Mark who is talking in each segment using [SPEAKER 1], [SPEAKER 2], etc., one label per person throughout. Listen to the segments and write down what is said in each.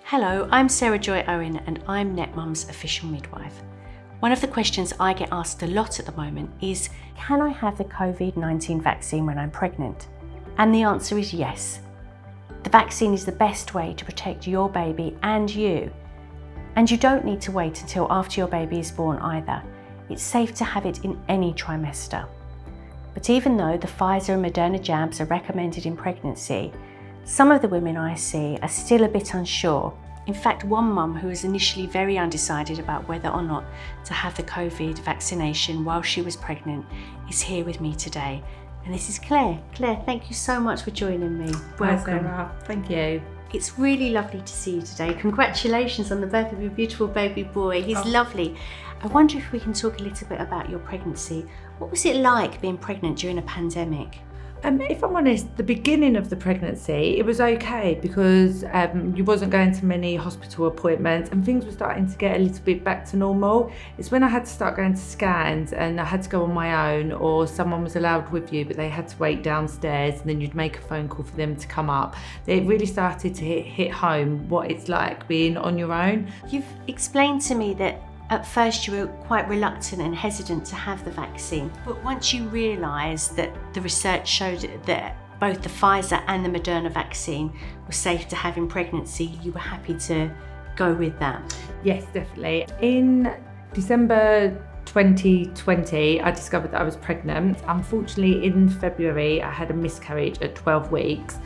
[SPEAKER 1] Hello, I'm Sarah Joy Owen and I'm Netmums official midwife. One of the questions I get asked a lot at the moment is, can I have the COVID-19 vaccine when I'm pregnant? And the answer is yes. The vaccine is the best way to protect your baby and you. And you don't need to wait until after your baby is born either. It's safe to have it in any trimester. But even though the Pfizer and Moderna jabs are recommended in pregnancy, some of the women I see are still a bit unsure. In fact, one mum who was initially very undecided about whether or not to have the COVID vaccination while she was pregnant is here with me today. And this is Claire. Claire, thank you so much for joining me.
[SPEAKER 2] Welcome. Sarah. Thank you.
[SPEAKER 1] It's really lovely to see you today. Congratulations on the birth of your beautiful baby boy. He's lovely. I wonder if we can talk a little bit about your pregnancy. What was it like being pregnant during a pandemic?
[SPEAKER 2] If I'm honest, the beginning of the pregnancy, it was okay because you wasn't going to many hospital appointments and things were starting to get a little bit back to normal. It's when I had to start going to scans and I had to go on my own, or someone was allowed with you but they had to wait downstairs and then you'd make a phone call for them to come up. It really started to hit home what it's like being on your own.
[SPEAKER 1] You've explained to me that at first you were quite reluctant and hesitant to have the vaccine, but once you realised that the research showed that both the Pfizer and the Moderna vaccine were safe to have in pregnancy, you were happy to go with that?
[SPEAKER 2] Yes, definitely. In December 2020, I discovered that I was pregnant. Unfortunately, in February, I had a miscarriage at 12 weeks.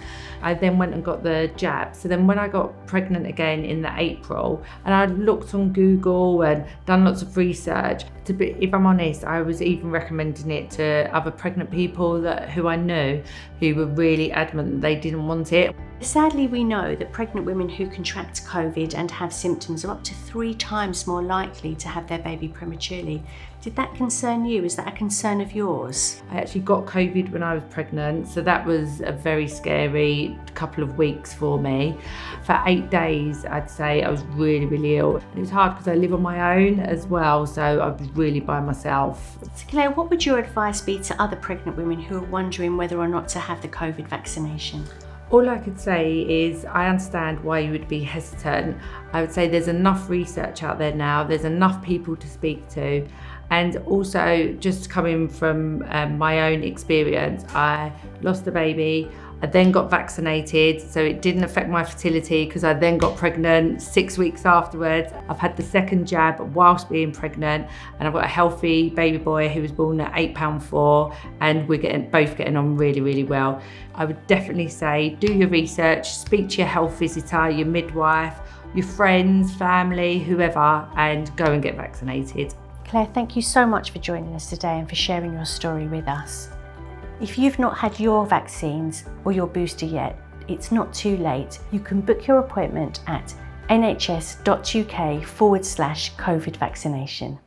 [SPEAKER 2] I then went and got the jab. So then when I got pregnant again in the April, and I looked on Google and done lots of research, if I'm honest, I was even recommending it to other pregnant people who I knew who were really adamant that they didn't want it.
[SPEAKER 1] Sadly, we know that pregnant women who contract COVID and have symptoms are up to 3 times more likely to have their baby prematurely. Did that concern you? Is that a concern of yours?
[SPEAKER 2] I actually got COVID when I was pregnant, so that was a very scary couple of weeks for me. For 8 days, I'd say I was really, really ill. And it was hard because I live on my own as well, so I was really by myself.
[SPEAKER 1] So Claire, what would your advice be to other pregnant women who are wondering whether or not to have the COVID vaccination?
[SPEAKER 2] All I could say is I understand why you would be hesitant. I would say there's enough research out there now, there's enough people to speak to. And also, just coming from my own experience, I lost a baby, I then got vaccinated, so it didn't affect my fertility because I then got pregnant 6 weeks afterwards. I've had the second jab whilst being pregnant, and I've got a healthy baby boy who was born at £8.4, and we're both getting on really, really well. I would definitely say do your research, speak to your health visitor, your midwife, your friends, family, whoever, and go and get vaccinated.
[SPEAKER 1] Claire, thank you so much for joining us today and for sharing your story with us. If you've not had your vaccines or your booster yet, it's not too late. You can book your appointment at nhs.uk/COVID vaccination.